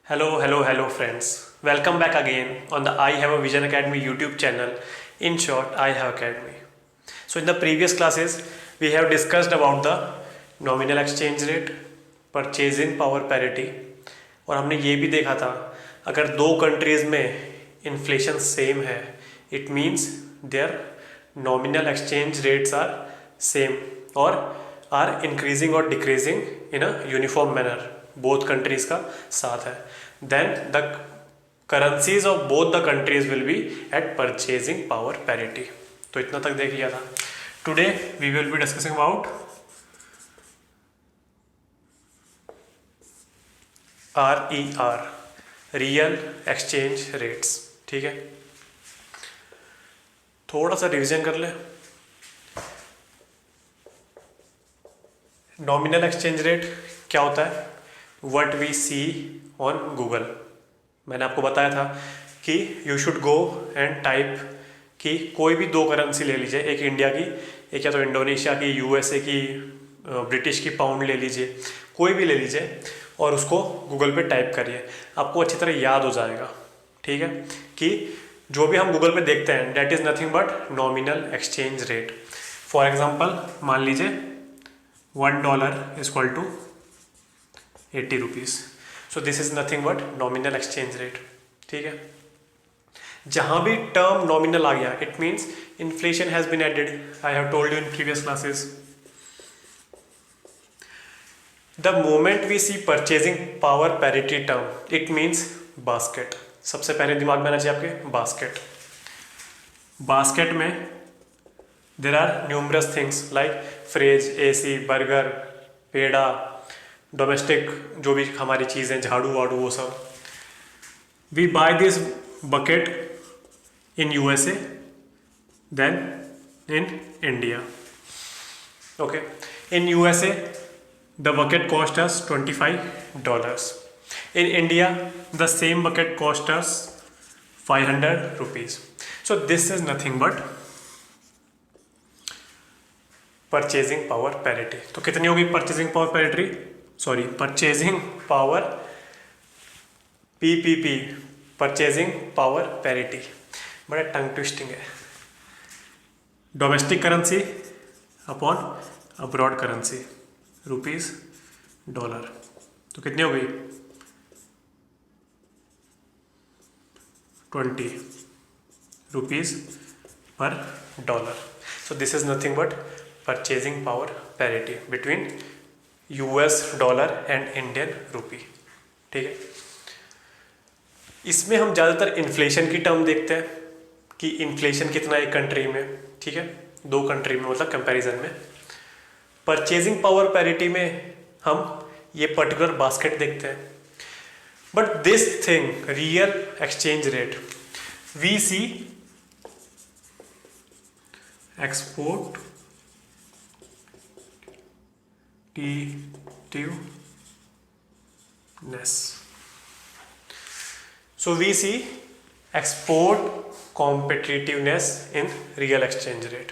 Hello, friends. Welcome back again on the I Have a Vision Academy YouTube channel. In short, I Have Academy. So, in the previous classes, we have discussed about the nominal exchange rate, purchasing power parity, और हमने ये भी देखा था अगर दो countries में inflation same है it means their nominal exchange rates are same और आर इंक्रीजिंग और decreasing in a uniform manner both countries का साथ है then the currencies of both the countries will be at purchasing power parity. तो इतना तक देख लिया था। Today we will be discussing about RER, real exchange rates. ठीक है, थोड़ा सा रिवीजन कर ले। नॉमिनल एक्सचेंज रेट क्या होता है? What we see on Google. मैंने आपको बताया था कि you should go and type कि कोई भी दो करेंसी ले लीजिए, एक इंडिया की, एक या तो इंडोनेशिया की, यूएसए की, ब्रिटिश की पाउंड ले लीजिए, कोई भी ले लीजिए और उसको गूगल पे टाइप करिए, आपको अच्छी तरह याद हो जाएगा। ठीक है, कि जो भी हम गूगल पे देखते हैं that is nothing but nominal exchange rate. For example मान लीजिए $1 is equal to 80 rupees. So this is nothing but nominal exchange rate. ठीक है, जहां भी टर्म नॉमिनल आ गया it means inflation has been added. I have told you in previous classes the moment we see purchasing power parity term it means basket. सबसे पहले दिमाग में आना चाहिए आपके बास्केट। बास्केट में there are numerous things like fridge, AC, burger, पेड़ा, domestic जो भी हमारी चीज़ें, झाड़ू वाड़ू, वो सब। We buy this bucket in USA then in India. Okay, in USA the bucket cost us $25. In India, the same bucket cost us 500 rupees. So this is nothing but purchasing power parity. तो कितनी होगी purchasing power parity? Sorry, purchasing power PPP, purchasing power parity. बड़ा टंग twisting है। Domestic currency upon abroad currency rupees dollar, तो कितनी हो गई? 20 rupees पर dollar. So this is nothing but purchasing power parity between US dollar and Indian rupee. ठीक है, इसमें हम ज़्यादातर इन्फ्लेशन की टर्म देखते हैं कि इन्फ्लेशन कितना है एक कंट्री में। ठीक है, दो कंट्री में मतलब कंपैरिजन में। परचेजिंग पावर पैरिटी में हम ये पर्टिकुलर बास्केट देखते हैं। But this thing real exchange rate we see export competitiveness. So we see export competitiveness in real exchange rate.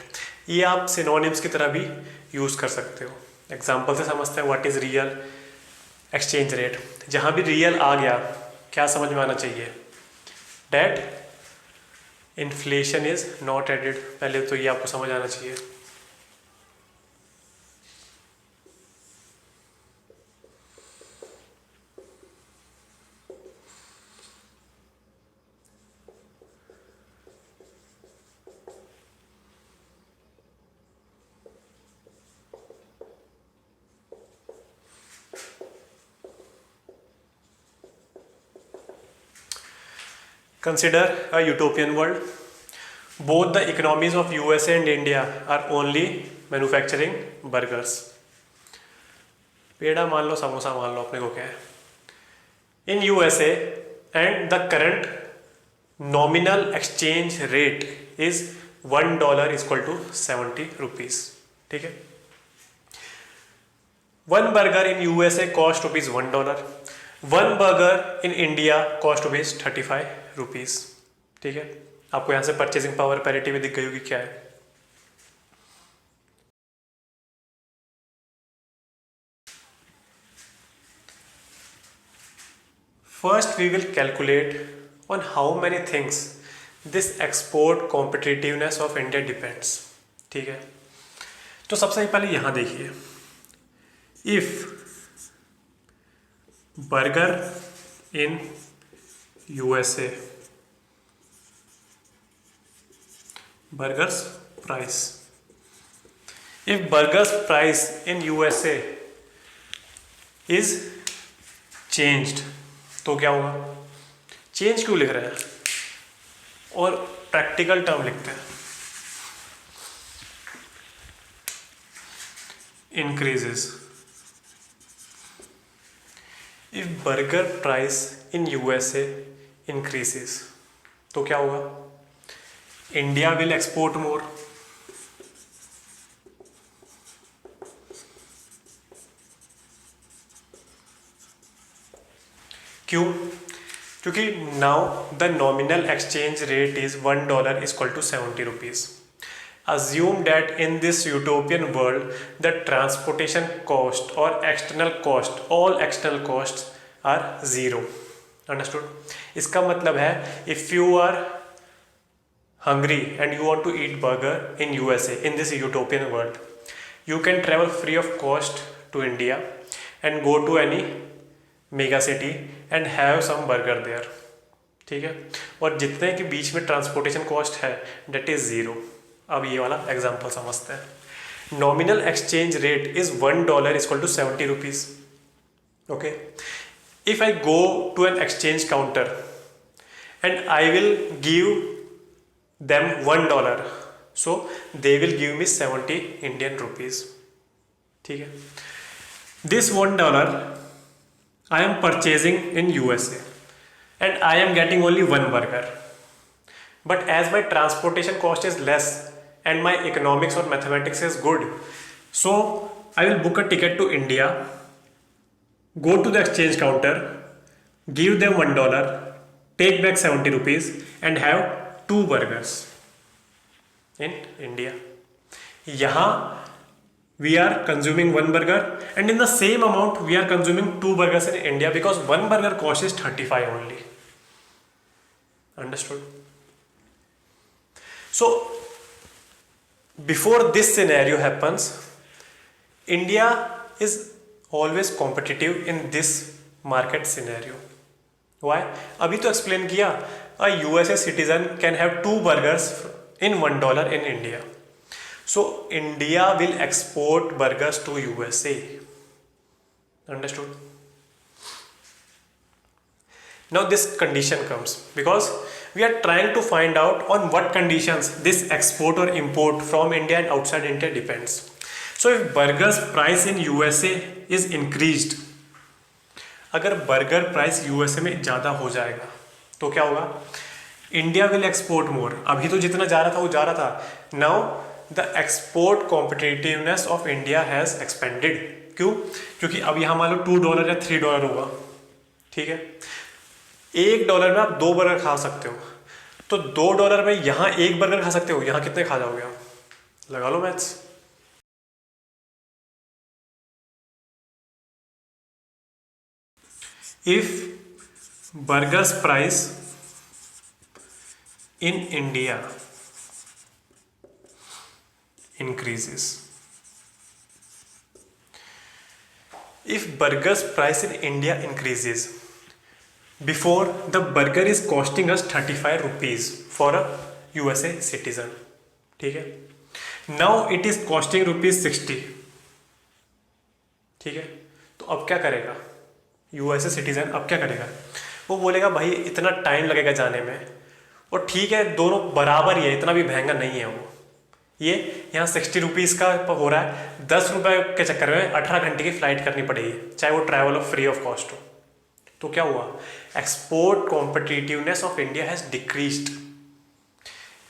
ये आप सिनोनिम्स की तरह भी यूज़ कर सकते हो। एग्जाम्पल से समझते हैं what is real exchange rate. जहाँ भी रियल आ गया क्या समझ में आना चाहिए? That inflation is not added. पहले तो ये आपको समझ आना चाहिए। Consider a utopian world. Both the economies of USA and India are only manufacturing burgers. पेड़ा मान लो, समोसा मान लो, अपने को क्या है? In USA and the current nominal exchange rate is $1 is equal to 70 rupees. ठीक है, one burger in USA cost rupees $1. One burger in India cost rupees 35 rupees. ठीक है, आपको यहाँ से परचेजिंग पावर पैरिटी भी दिख गई होगी क्या है। First we will calculate on how many things this export competitiveness of India depends. ठीक है, तो सबसे पहले यहाँ देखिए, if burger in USA, burgers price, if burgers price in USA is changed, तो क्या होगा? चेंज क्यों लिख रहे हैं और प्रैक्टिकल टर्म लिखते हैं? Increases. If burger price in USA increases, तो क्या होगा? India will export more. क्यों? क्योंकि now the nominal exchange rate is $1 is equal to 70 rupees. Assume that in this utopian world the transportation cost or external cost, all external costs are zero. Understood? इसका मतलब है if you are hungry and you want to eat burger in USA in this utopian world, you can travel free of cost to India and go to any mega city and have some burger there. ठीक है, और जितने के बीच में transportation cost है that is zero. अब ये वाला एग्जाम्पल समझते हैं. Nominal exchange rate is $1 is equal to 70 rupees. Okay, if I go to an exchange counter and I will give them $1, so they will give me 70 Indian rupees. ठीक है, this $1 I am purchasing in USA and I am getting only one burger. But as my transportation cost is less and my economics or mathematics is good, so I will book a ticket to India, go to the exchange counter, give them $1, take back 70 rupees and have 2 burgers in India. यहाँ we are consuming 1 burger and in the same amount we are consuming 2 burgers in India because 1 burger cost is 35 only. Understood? So before this scenario happens, India is always competitive in this market scenario. Why? अभी तो explain किया, a USA citizen can have 2 burgers in $1 in India. So India will export burgers to USA. Understood? Now this condition comes because we are trying to find out on what conditions this export or import from India and outside India depends. So if burgers price in USA is increased, अगर burger price USA में ज़्यादा हो जाएगा तो क्या होगा? India will export more. अभी तो जितना जा रहा था वो जा रहा था. Now the export competitiveness of India has expanded. क्यों? क्योंकि अब यहाँ मान लो $2 या $3 होगा. ठीक है, $1 में आप 2 बर्गर खा सकते हो, तो $2 में यहाँ 1 बर्गर खा सकते हो, यहाँ कितने खा जाओगे आप? लगा लो maths. If burgers price in India increases, if burgers price in India increases, before the burger is costing us 35 rupees for a USA citizen. ठीक है, now it is costing ₹60. ठीक है, तो अब क्या करेगा USA सिटीजन? अब क्या करेगा? वो बोलेगा भाई इतना टाइम लगेगा जाने में, और ठीक है दोनों बराबर ही है, इतना भी महंगा नहीं है वो. ये यहाँ 60 रुपीज़ का हो रहा है, 10 रुपये के चक्कर में 18 घंटे की फ्लाइट करनी पड़ेगी, चाहे वो travel of free of cost हो. तो क्या हुआ? Export competitiveness of India has decreased.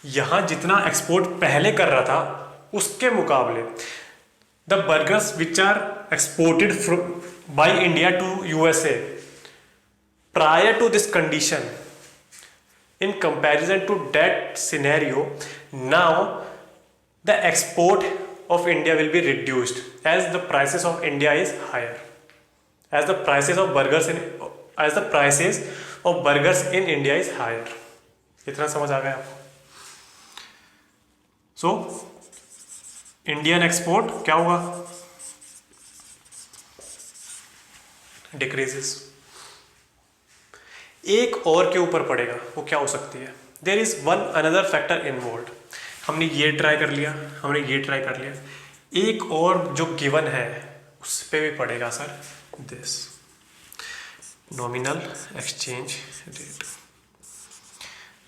यहाँ जितना एक्सपोर्ट पहले कर रहा था उसके मुकाबले the burgers which are exported by India to USA prior to this condition, in comparison to that scenario, now the export of India will be reduced as the prices of India is higher, as the prices of burgers in as the prices of burgers in India is higher. इतना समझ आ गया आपको? So Indian export क्या होगा? Decreases. एक और के ऊपर पड़ेगा, वो क्या हो सकती है? There is one another factor involve. हमने ये ट्राई कर लिया, हमने ये ट्राई कर लिया, एक और जो गिवन है उस पर भी पड़ेगा sir, this nominal exchange rate.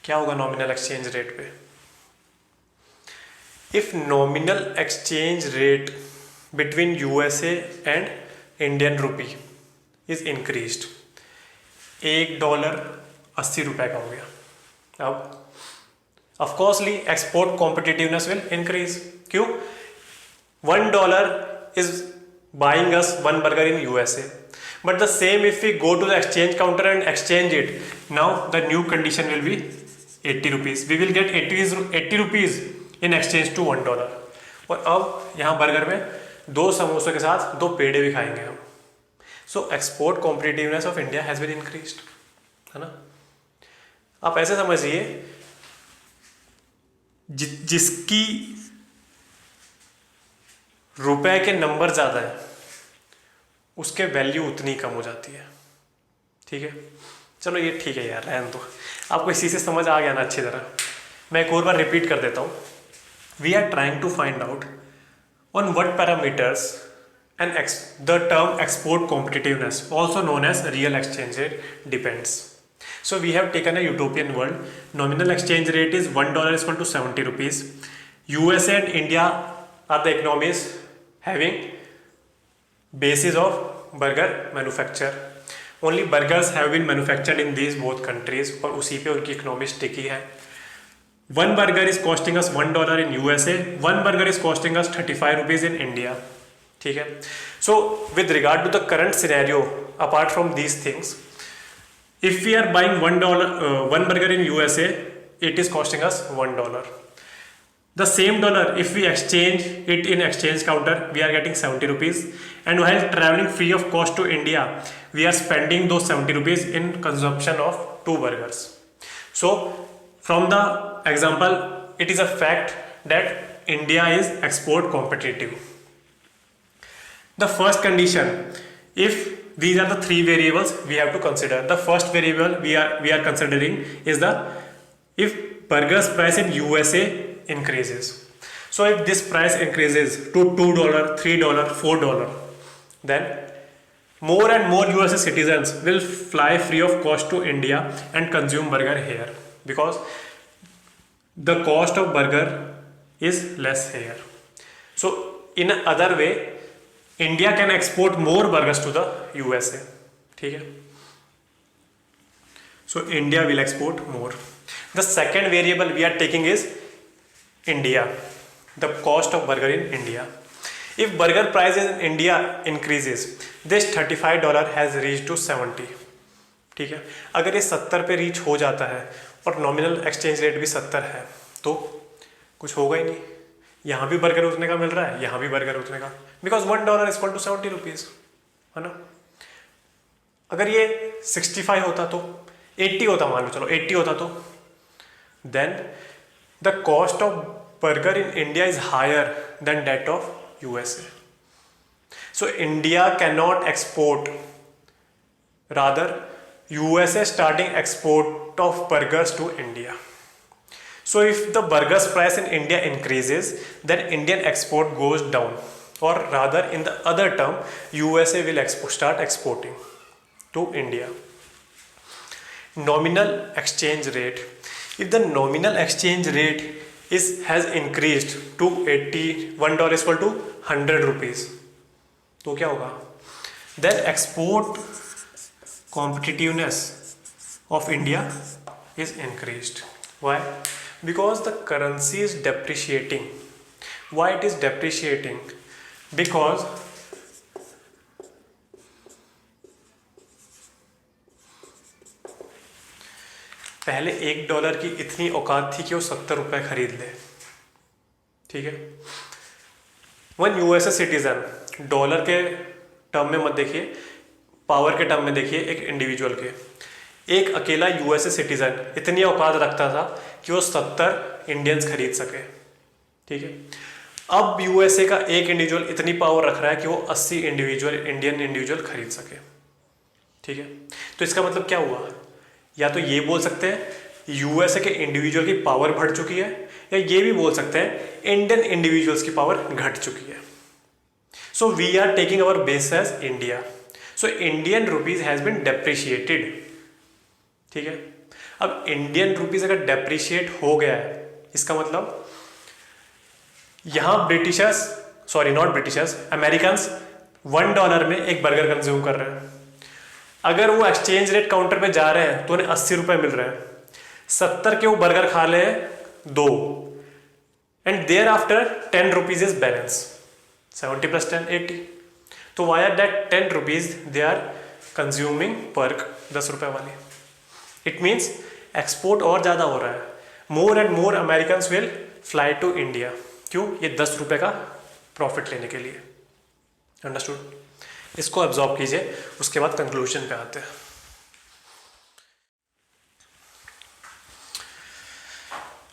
क्या होगा नॉमिनल एक्सचेंज रेट पे? If nominal exchange rate between USA and Indian rupee is increased, $1 ₹80 का हो गया। अब ऑफकोर्सली एक्सपोर्ट कॉम्पिटिटिवनेस विल इंक्रीज। क्यों? $1 is buying us one burger in USA, but the same if we go to the exchange counter and exchange it, now the new condition will be 80 rupees. We will get 80 rupees in exchange to $1। और अब यहाँ burger में 2 समोसों के साथ 2 पेड़े भी खाएंगे हम। So export competitiveness of India has been increased, है ना? आप ऐसे समझिए, जिसकी रुपए के नंबर ज्यादा है उसके वैल्यू उतनी कम हो जाती है। ठीक है, चलो ये ठीक है यार, रहने दो। आपको इसी से समझ आ गया ना अच्छी तरह? मैं एक और बार रिपीट कर देता हूँ। We are trying to find out on what parameters and the term export competitiveness, also known as real exchange rate, depends. So we have taken a utopian world. Nominal exchange rate is $1 is equal to 70 rupees. USA and India are the economies having basis of burger manufacture. Only burgers have been manufactured in these both countries और उसी पे उनकी economy टिकी है। One burger is costing us $1 in USA. One burger is costing us 35 rupees in India. ठीक है। So with regard to the current scenario, apart from these things, if we are buying one burger in USA, it is costing us $1. The same dollar, if we exchange it in exchange counter, we are getting 70 rupees. And while traveling free of cost to India, we are spending those 70 rupees in consumption of 2 burgers. So from the example, it is a fact that India is export competitive. The first condition, if these are the 3 variables we have to consider. The first variable we are considering is the if burgers price in USA increases. So if this price increases to $2, $3, $4, then more and more USA citizens will fly free of cost to India and consume burger here, because the cost of burger is less here. So in other way, India can export more burgers to the USA. ठीक है? So India will export more. The second variable we are taking is India, the cost of burger in India. If burger price in India increases, this $35 has reached to 70. ठीक है? अगर ये 70 पे reach हो जाता है और नॉमिनल एक्सचेंज रेट भी 70 है, तो कुछ होगा ही नहीं। यहाँ भी बर्गर उतने का मिल रहा है, यहाँ भी बर्गर उतने का, because $1 is equal to 70 rupees, है ना? अगर ये 65 होता तो 80 होता, मान लो चलो 80 होता तो then the cost of burger in India is higher than that of USA. So India can not export, rather USA starting export of burgers to India. So if the burgers price in India increases, then Indian export goes down, or rather in the other term, USA will start exporting to India. Nominal exchange rate. If the nominal exchange rate has increased to $1 is equal to 100 rupees, तो क्या होगा? Then export competitiveness of India is increased. Why? Because the currency is depreciating. Why it is depreciating? Because पहले $1 की इतनी औकात थी कि वो 70 रुपए खरीद ले. ठीक है? वन यूएसए सिटीजन, डॉलर के टर्म में मत देखिए, पावर के टर्म में देखिए, एक इंडिविजुअल के, एक अकेला यूएसए सिटीजन इतनी औकात रखता था कि वो 70 इंडियंस खरीद सके, ठीक है। अब यूएसए का एक इंडिविजुअल इतनी पावर रख रहा है कि वो 80 इंडियन इंडिविजुअल खरीद सके, ठीक है। तो इसका मतलब क्या हुआ, या तो ये बोल सकते हैं यूएसए के इंडिविजुअल की पावर बढ़ चुकी है, या ये भी बोल सकते हैं इंडियन इंडिविजुअल्स की पावर घट चुकी है। So we are taking our base as India, so Indian rupees has been depreciated, ठीक है। अब इंडियन रुपीज अगर डेप्रिशिएट हो गया है, इसका मतलब यहां Britishers, sorry not Britishers, Americans $1 में एक बर्गर कंज्यूम कर रहे हैं। अगर वो एक्सचेंज रेट काउंटर पे जा रहे हैं तो उन्हें 80 रुपए मिल रहे हैं, 70 के वो बर्गर खा ले 2, and thereafter 10 rupees is balance, 70 + 10 80। तो why are that 10 rupees they are consuming पर 10 रुपए वाली। इट मीन्स एक्सपोर्ट और ज़्यादा हो रहा है, more and more Americans will fly to India. क्यों? ये 10 रुपए का प्रॉफिट लेने के लिए। अंडरस्टूड? इसको एब्जॉर्ब कीजिए, उसके बाद कंक्लूजन पे आते हैं।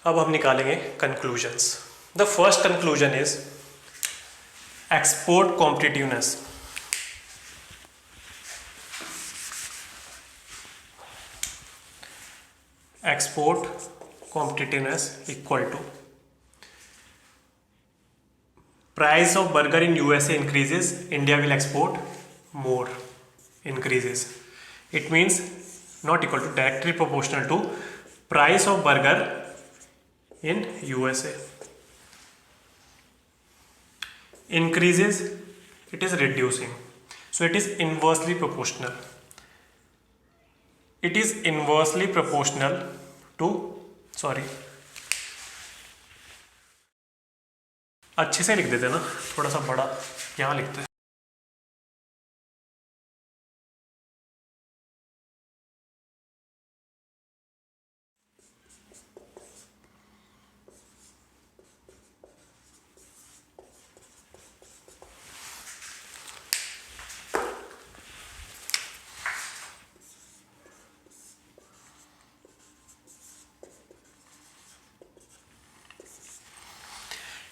अब हम निकालेंगे conclusions. The first conclusion is export competitiveness. Export competitiveness equal to price of burger in USA increases, India will export more, increases. It means not equal to, directly proportional to price of burger in USA. Increases, it is reducing. So it is inversely proportional. It is inversely proportional to, sorry, अच्छे से लिख देते ना, थोड़ा सा बड़ा यहाँ लिखते हैं।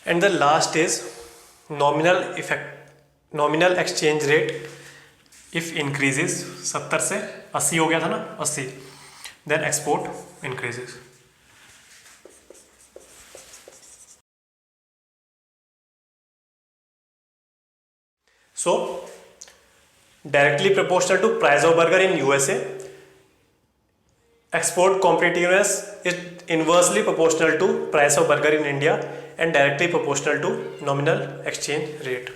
And the last is nominal exchange rate if increases, 70 से 80 हो गया था ना, 80, then export increases. So directly proportional to price of burger in USA, export competitiveness is inversely proportional to price of burger in India and directly proportional to nominal exchange rate.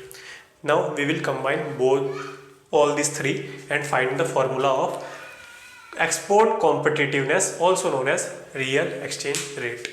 Now we will combine all these three and find the formula of export competitiveness, also known as real exchange rate.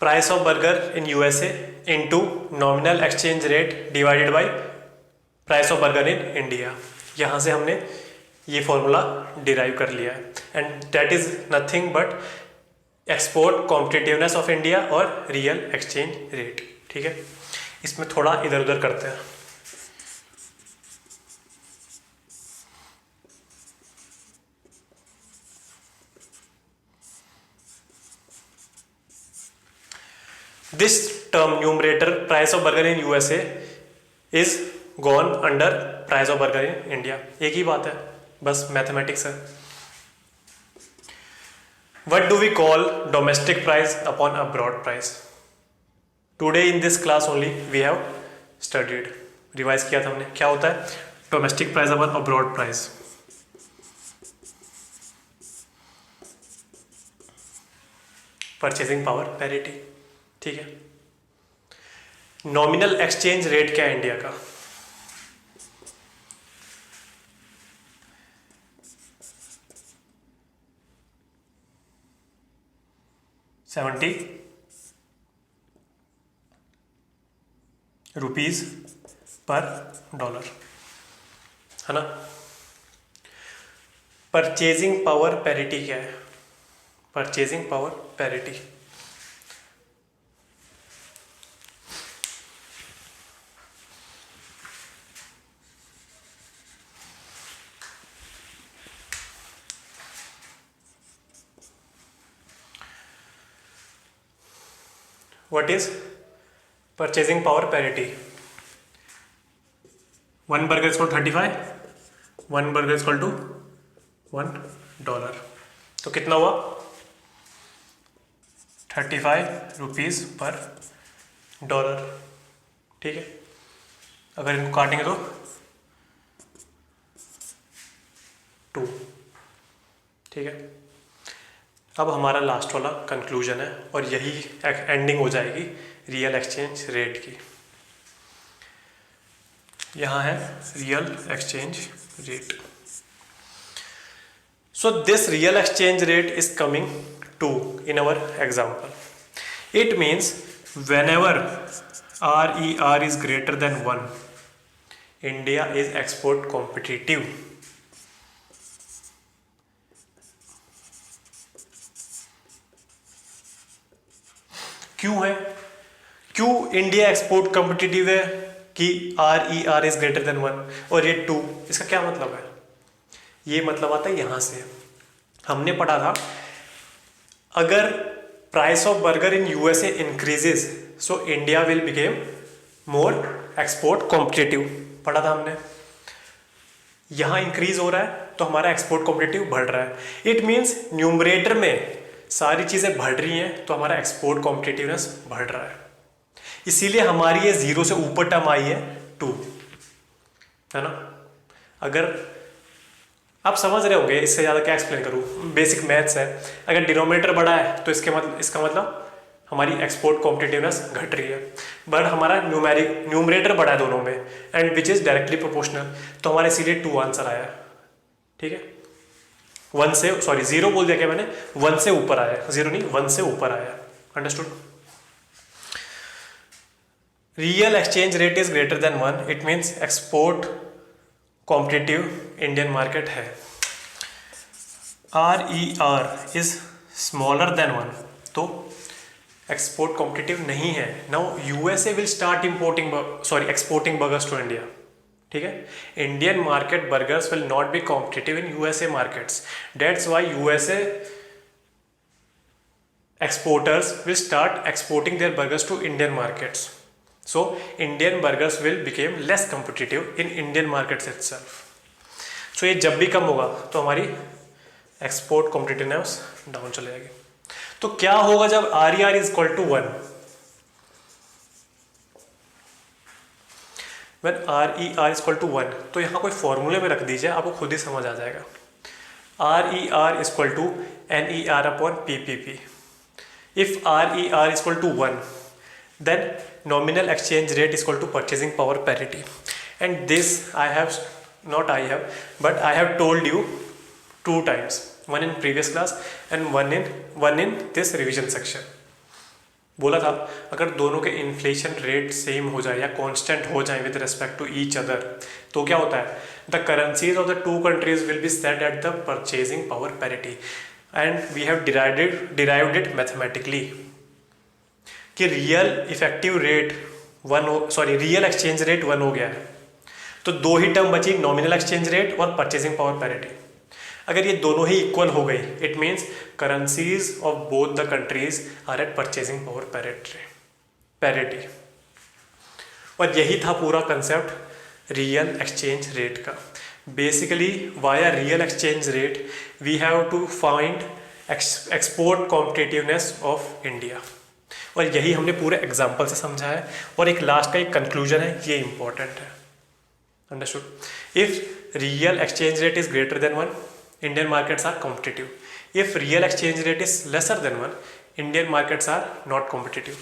Price of burger in USA into nominal exchange rate divided by price of burger in India. यहाँ से हमने ये formula derive कर लिया है, and that is nothing but export competitiveness of India और real exchange rate. ठीक है, इसमें थोड़ा इधर उधर करते हैं। This term numerator price of burger in USA is gone under price of burger in India. एक ही बात है, बस मैथमेटिक्स है। What do we call domestic price upon abroad price? Today in this class only we have studied. Revise किया था हमने, क्या होता है domestic price upon abroad price, purchasing power parity, ठीक है। नॉमिनल एक्सचेंज रेट क्या है इंडिया का, ₹70 पर डॉलर, है ना। परचेजिंग पावर पैरिटी क्या है, purchasing power parity, what is purchasing power parity, 1 burger is called 35, 1 burger is called to $1, तो कितना हुआ ₹35 पर डॉलर, ठीक है। अगर इनको काटेंगे तो 2, ठीक है। अब हमारा लास्ट वाला कंक्लूजन है और यही एंडिंग हो जाएगी रियल एक्सचेंज रेट की। यहाँ है real exchange rate. So this real exchange rate is coming to in our example, it means whenever RER is greater than 1, India is export competitive. क्यों है, क्यों इंडिया एक्सपोर्ट कॉम्पिटिटिव है कि RER is greater than 1 और ये 2, इसका क्या मतलब है, ये मतलब आता है यहां से हमने पढ़ा था अगर price of burger in USA increases so India will became more export competitive, पढ़ा था हमने। यहां इंक्रीज हो रहा है तो हमारा एक्सपोर्ट कॉम्पिटिटिव बढ़ रहा है, इट मींस न्यूमरेटर में सारी चीजें बढ़ रही हैं तो हमारा एक्सपोर्ट कॉम्पिटिटिवनेस बढ़ रहा है, इसीलिए हमारी ये 0 से ऊपर टर्म आई है 2, है ना। अगर आप समझ रहे होंगे, इससे ज़्यादा क्या एक्सप्लेन करूँ, बेसिक मैथ्स है। अगर डिनोमिनेटर बढ़ा है तो इसका मतलब हमारी एक्सपोर्ट कॉम्पिटिटिवनेस घट रही है, बट हमारा न्यूमरेटर बढ़ा है दोनों में and which is directly proportional, तो हमारे इसीलिए 2 आंसर आया, ठीक है। 1 से 0 बोल दिया क्या मैंने, 1 से ऊपर आया, 0 नहीं 1 से ऊपर आया, understood. Real exchange rate is greater than 1, it means export competitive Indian market है। RER इज स्मॉलर देन 1, तो एक्सपोर्ट कॉम्पिटिटिव नहीं है। Now USA will start exporting burgers to India, ठीक है। Indian market burgers will not be competitive in USA markets, that's why USA exporters will start exporting their burgers to Indian markets, so Indian burgers will become less competitive in Indian markets itself. so ये जब भी कम होगा तो हमारी export competitiveness down चले जाएगी। तो क्या होगा जब RER is equal to 1, when RER is equal to 1, तो यहाँ कोई फॉर्मूले में रख दीजिए, आपको खुद ही समझ आ जाएगा। RER is equal to NER upon PPP. if RER is equal to 1, then nominal exchange rate is equal to purchasing power parity, and this I have told you 2 times, one in previous class and one in this revision section। बोला था अगर दोनों के inflation rate same हो जाए या constant हो जाए with respect to each other तो क्या होता है, the currencies of the 2 countries will be set at the purchasing power parity, and we have derived it mathematically कि रियल एक्सचेंज रेट 1 हो गया है, तो 2 ही टर्म बची, नॉमिनल एक्सचेंज रेट और परचेजिंग पावर पैरिटी। अगर ये दोनों ही इक्वल हो गई, it means currencies of both the countries are at purchasing power parity. और यही था पूरा कंसेप्ट रियल एक्सचेंज रेट का। Basically via real exchange rate we have to find export competitiveness of India, और यही हमने पूरे एग्जाम्पल से समझा है। और एक लास्ट का एक कंक्लूजन है, ये इंपॉर्टेंट है। Understood? If real exchange rate is greater than 1, Indian markets are competitive. If real exchange rate is lesser than 1, Indian markets are not competitive.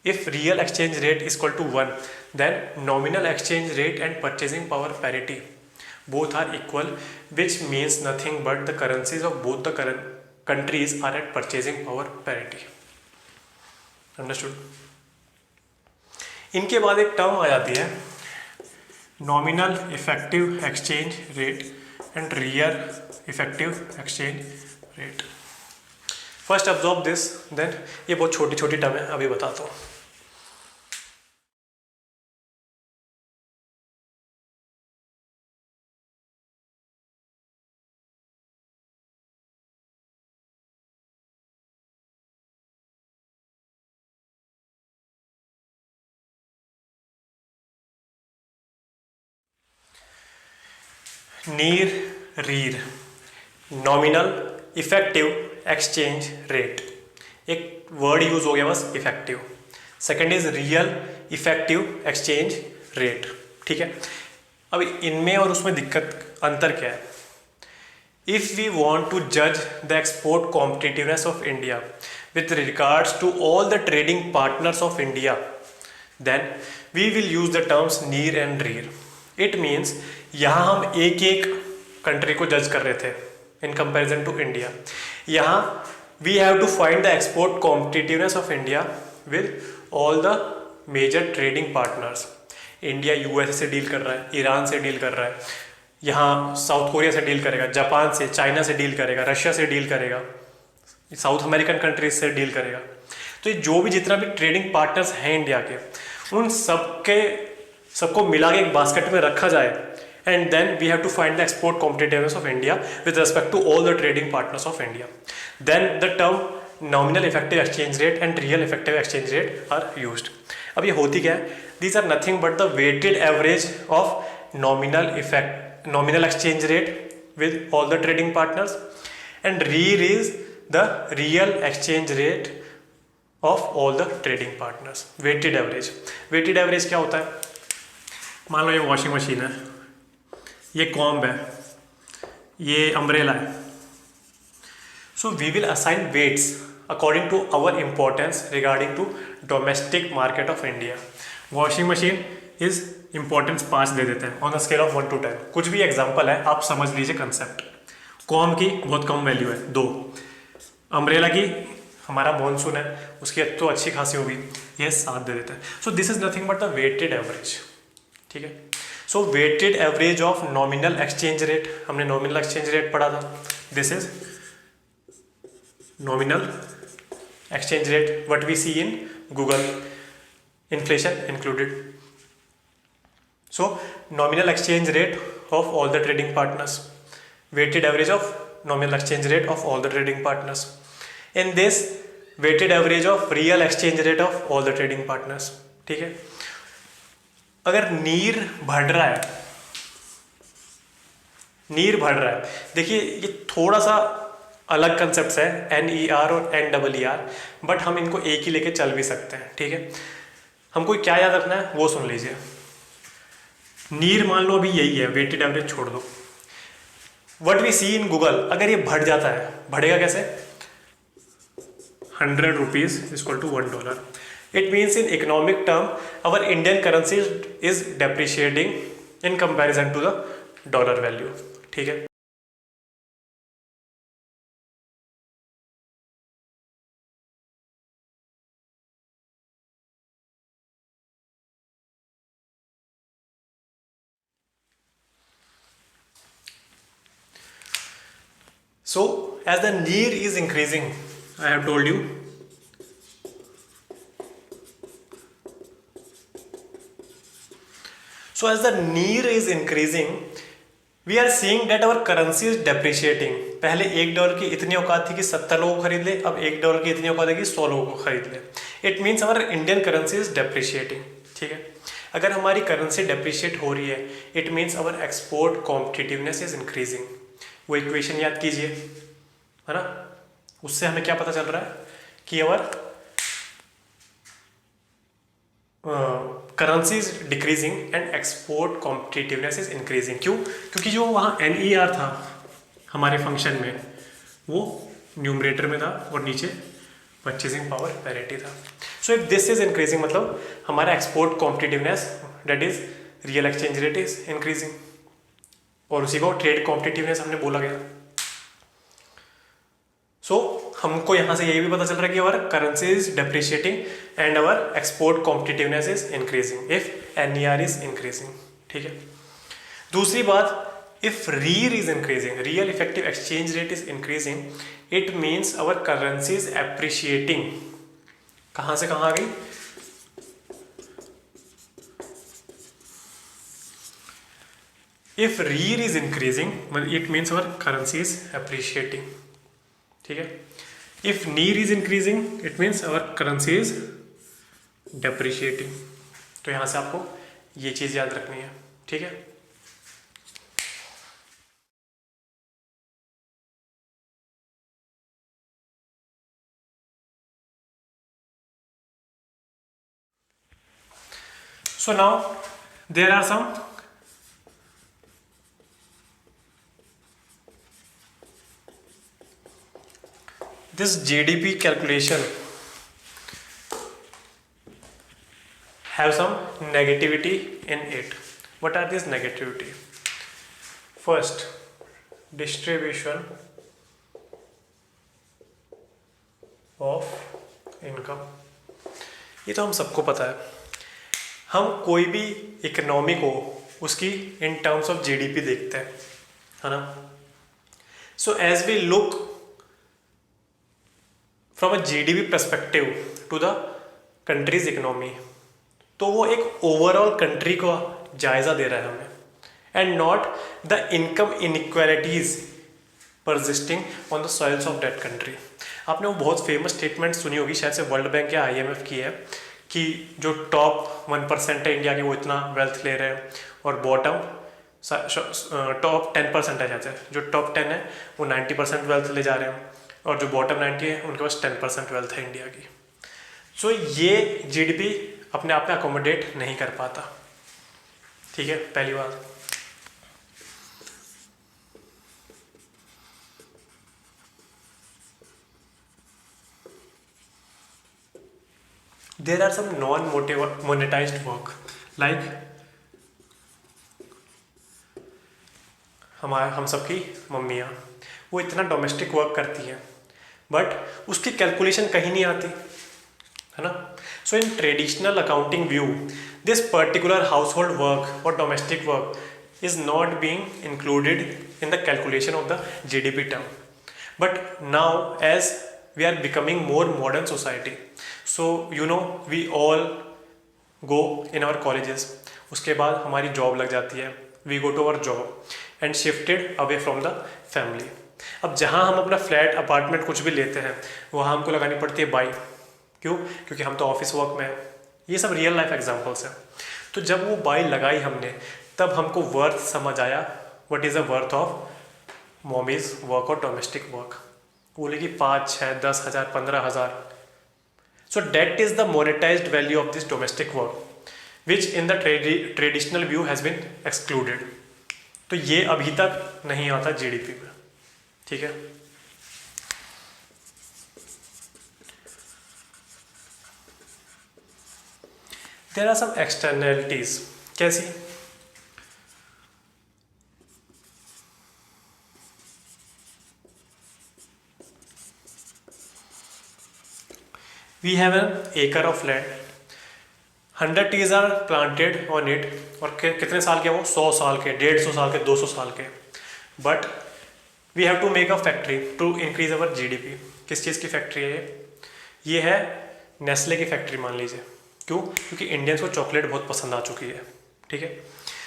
If real exchange rate is equal to 1, then nominal exchange rate and purchasing power parity both are equal, which means nothing but the currencies of both the current countries are at purchasing power parity. Understood? इनके बाद एक term आ जाती है nominal effective exchange rate and real effective exchange rate. First observe this, then ये बहुत छोटी छोटी टर्म है, अभी बताता हूँ. नीर रीर, नॉमिनल इफेक्टिव एक्सचेंज रेट. एक वर्ड यूज हो गया बस, effective. Second is real effective exchange rate. ठीक है, अब इनमें और उसमें दिक्कत अंतर क्या है? इफ वी वांट टू जज the export competitiveness of India with regards to all the trading partners of India, then we will use the terms near and rear. It means यहाँ हम एक एक कंट्री को जज कर रहे थे in comparison to India. यहाँ we have to find the export competitiveness of India with all the major trading partners. India USA से डील कर रहा है, ईरान से डील कर रहा है, यहाँ साउथ कोरिया से डील करेगा, जापान से, चाइना से डील करेगा, रशिया से डील करेगा, साउथ अमेरिकन कंट्रीज से डील करेगा. तो ये जो भी जितना भी ट्रेडिंग पार्टनर्स हैं इंडिया के, उन सबको मिला के एक बास्केट में रखा जाए, and then we have to find the export competitiveness of India with respect to all the trading partners of India. Then the term nominal effective exchange rate and real effective exchange rate are used. अब ये होती क्या है? These are nothing but the weighted average of nominal exchange rate with all the trading partners, and REER is the real exchange rate of all the trading partners. weighted average क्या होता है? मान लो ये वॉशिंग मशीन है, ये comb है, ये umbrella है. So we will assign weights according to our importance regarding to domestic market of India. Washing machine is importance 5 दे देते हैं on the scale of 1 to 10. कुछ भी एग्जाम्पल है, आप समझ लीजिए कंसेप्ट. कॉम्ब की बहुत कम वैल्यू है 2. अम्ब्रेला की, हमारा मॉनसून है, उसकी तो अच्छी खासी होगी, ये 7 दे देता है. So this is nothing but the weighted average. ठीक है, so weighted average of nominal exchange rate, हमने नॉमिनल एक्सचेंज रेट पढ़ा था. This is nominal exchange rate what we see in Google, inflation included. So nominal exchange rate of all the trading partners, weighted average of nominal exchange rate of all the trading partners. In this, weighted average of real exchange rate of all the trading partners. ठीक है, अगर नीर बढ़ रहा है, देखिए ये थोड़ा सा अलग कंसेप्ट है, NER और NER, बट हम इनको एक ही लेके चल भी सकते हैं. ठीक है, हमको क्या याद रखना है वो सुन लीजिए. नीर मान लो अभी यही है, वेटेड एवरेज छोड़ दो. What we see in Google, अगर ये बढ़ जाता है, बढ़ेगा कैसे? 100 rupees equal to $1. It means in economic term our Indian currency is depreciating in comparison to the dollar value. ठीक है, so as the NER is increasing, I have told you, so as the NER is increasing, we are seeing that our currency is depreciating. पहले $1 की इतनी औकात थी कि 70 लोगों को खरीद ले, अब $1 की इतनी औकात है कि 100 लोगों को खरीद ले. इट मीन्स हमारा इंडियन करेंसी इज डेप्रिशिएटिंग. ठीक है, अगर हमारी करेंसी डेप्रिशिएट हो रही है, it means our export competitiveness is increasing. वो इक्वेशन याद कीजिए, है ना, उससे हमें क्या पता चल रहा है कि our currency is decreasing and export competitiveness is increasing. क्यों? क्योंकि जो वहाँ NER था हमारे फंक्शन में वो न्यूमरेटर में था और नीचे परचेजिंग पावर पैरिटी था। So if this is increasing मतलब हमारा export competitiveness that is real exchange rate is increasing, और उसी को ट्रेड कॉम्पिटिटिवनेस हमने बोला गया। सो हमको यहाँ से ये भी पता चल रहा है कि our currency is depreciating and our export competitiveness is increasing if NER is increasing. ठीक है। दूसरी बात, if REER is increasing, real effective exchange rate is increasing, it means our currency is appreciating. कहाँ से कहाँ आ गई? If REER is increasing it means our currency is appreciating. ठीक है। If NER is increasing it means our currency is depreciating. तो यहां से आपको ये चीज याद रखनी है। ठीक है। So now there are some this GDP calculation have some negativity in it. What are these negativity? First, distribution of income. ये तो हम सबको पता है। हम कोई भी इकोनॉमी को उसकी इन टर्म्स ऑफ GDP देखते हैं, है ना। So as we look from a GDP perspective to the countries economy, तो वो एक ओवरऑल कंट्री को जायजा दे रहा है हमें, and not the income inequalities persisting on the soils of that country. आपने वो बहुत फेमस स्टेटमेंट सुनी होगी, शायद से वर्ल्ड बैंक या IMF की है, कि जो टॉप 1% है इंडिया के वो इतना वेल्थ ले रहे हैं, और बॉटम टॉप 10% है, शायद से जो टॉप 10 है वो 90% वेल्थ ले जा रहे हैं, और जो बॉटम 90 है उनके पास 10% वेल्थ है इंडिया की। सो ये GDP अपने आप में अकोमोडेट नहीं कर पाता। ठीक है, पहली बात। There are some non monetized work, like हम सबकी मम्मियाँ, वो इतना डोमेस्टिक वर्क करती हैं, बट उसकी कैलकुलेशन कहीं नहीं आती, है ना। So in traditional accounting view this particular household work और domestic work is not being included in the calculation of the GDP term. But now as we are becoming more modern society, so you know we all go in our colleges, उसके बाद हमारी job लग जाती है, we go to our job and shifted away from the family. अब जहाँ हम अपना फ्लैट अपार्टमेंट कुछ भी लेते हैं वहाँ हमको लगानी पड़ती है बाई। क्यों? क्योंकि हम तो ऑफिस वर्क में हैं। ये सब रियल लाइफ एग्जांपल्स हैं। तो जब वो बाई लगाई हमने, तब हमको वर्थ समझ आया, what is the worth of mommies work और डोमेस्टिक वर्क। बोलेगी 5, 6, 10 हज़ार, 15 हज़ार। So that is the monetized value of this domestic work which in the traditional view has been excluded. तो ये अभी तक नहीं आता GDP में। ठीक है। There are some externalities. कैसी? We have an acre of land, 100 trees are planted on it, और कितने साल के? वो 100 साल के, 150 साल के, 200 साल के। But we have to make a factory to increase our GDP। किस चीज़ की फैक्ट्री है ये है नेस्ले की फैक्ट्री मान लीजिए। क्यों? क्योंकि इंडियंस को चॉकलेट बहुत पसंद आ चुकी है। ठीक है।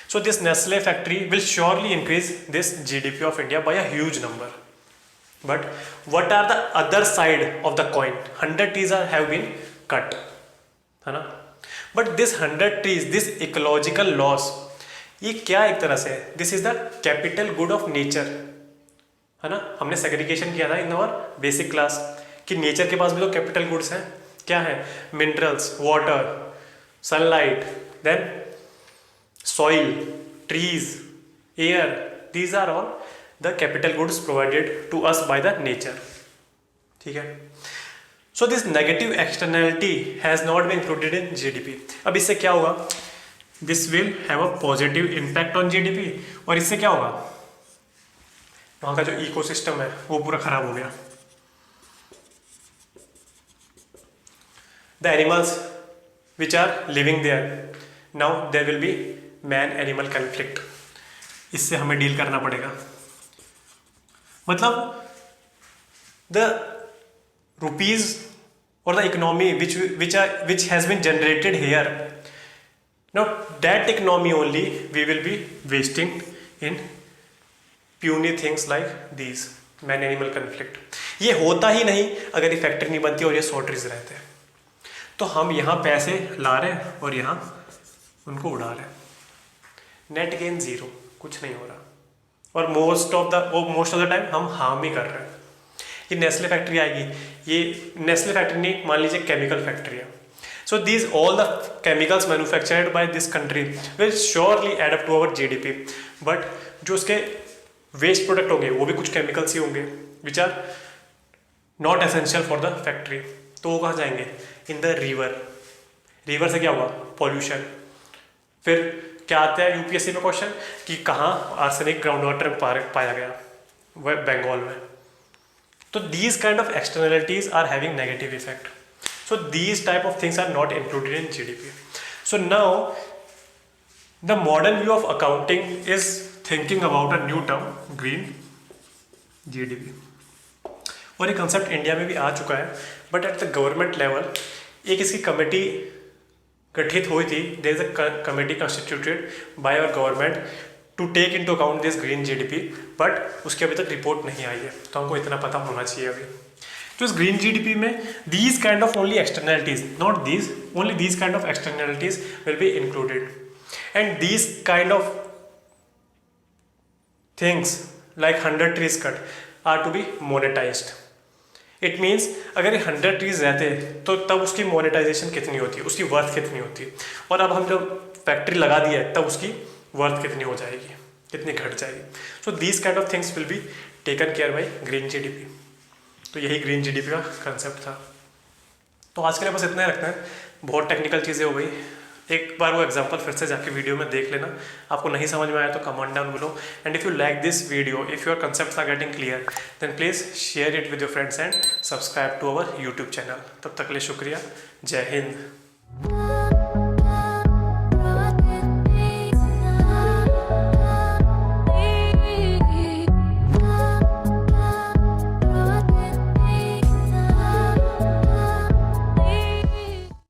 So this Nestle factory will surely increase this GDP of India by a huge number. But what are the other side of the coin? 100 trees have been cut, है ना। But this 100 trees, this ecological loss, ये क्या एक तरह से? This is the capital good of nature, है ना। हमने सेग्रीगेशन किया था इन आवर बेसिक क्लास कि नेचर के पास भी तो कैपिटल गुड्स हैं। क्या है? Minerals, water, sunlight, then soil, trees, air. These are all the capital goods provided to us by the nature. ठीक है. So this negative externality has not been included in GDP. अब इससे क्या होगा? This will have a positive impact on GDP. और इससे क्या होगा? वहाँ का जो इकोसिस्टम है वो पूरा खराब हो गया. The animals which are living there, now there will be man-animal conflict. इससे हमें डील करना पड़ेगा. मतलब the rupees or the economy which has been generated here, now that economy only we will be wasting in puny things like these man-animal conflict. ये होता ही नहीं अगर ये फैक्ट्री नहीं बनती और ये 100 ट्रीज रहते हैं. तो हम यहाँ पैसे ला रहे हैं और यहाँ उनको उड़ा रहे हैं. नेट गेन जीरो, कुछ नहीं हो रहा. और मोस्ट ऑफ द टाइम हम हार्म ही कर रहे हैं. ये नेस्ले फैक्ट्री आएगी, ये नेस्ले फैक्ट्री नहीं, मान लीजिए केमिकल फैक्ट्री है. So these all the chemicals manufactured by this country will surely add up to our GDP. But जो उसके वेस्ट प्रोडक्ट होंगे वो भी कुछ केमिकल्स ही होंगे which are not essential for the factory. तो वो कहाँ जाएंगे? In the river. रिवर से क्या हुआ? पॉल्यूशन. फिर क्या आता है यूपीएससी में क्वेश्चन कि कहाँ आर्सेनिक ग्राउंड वाटर में पाया गया? वह बंगाल में. तो these kind of externalities are having negative effect. So these type of things are not included in GDP. So now the modern view of accounting is thinking about a new term green GDP. और ये concept India में भी आ चुका है, but at the government level एक इसकी committee गठित हुई थी. There is a committee constituted by our government to take into account this green GDP, but उसकी अभी तक रिपोर्ट नहीं आई है. तो हमको इतना पता होना चाहिए अभी. तो इस ग्रीन जीडीपी में these kind of only externalities, not these, only these kind of externalities will be included. And these kind of things like 100 trees cut are to be monetized. It means अगर ये 100 trees रहते तो तब उसकी monetization कितनी होती, उसकी worth कितनी होती. और अब हम जब फैक्ट्री लगा दी है तब उसकी वर्थ कितनी हो जाएगी, कितनी घट जाएगी. So these kind of things will be taken care by green GDP. तो यही ग्रीन जीडीपी का कंसेप्ट था. तो आज के लिए बस इतना ही रखते हैं. बहुत टेक्निकल चीज़ें हो गई. एक बार वो एग्जांपल फिर से जाके वीडियो में देख लेना. आपको नहीं समझ में आया तो comment down below. And if you like this video, if your concepts are getting clear, then please share it with your friends and subscribe to our YouTube channel. तब तक के लिए शुक्रिया. जय हिंद.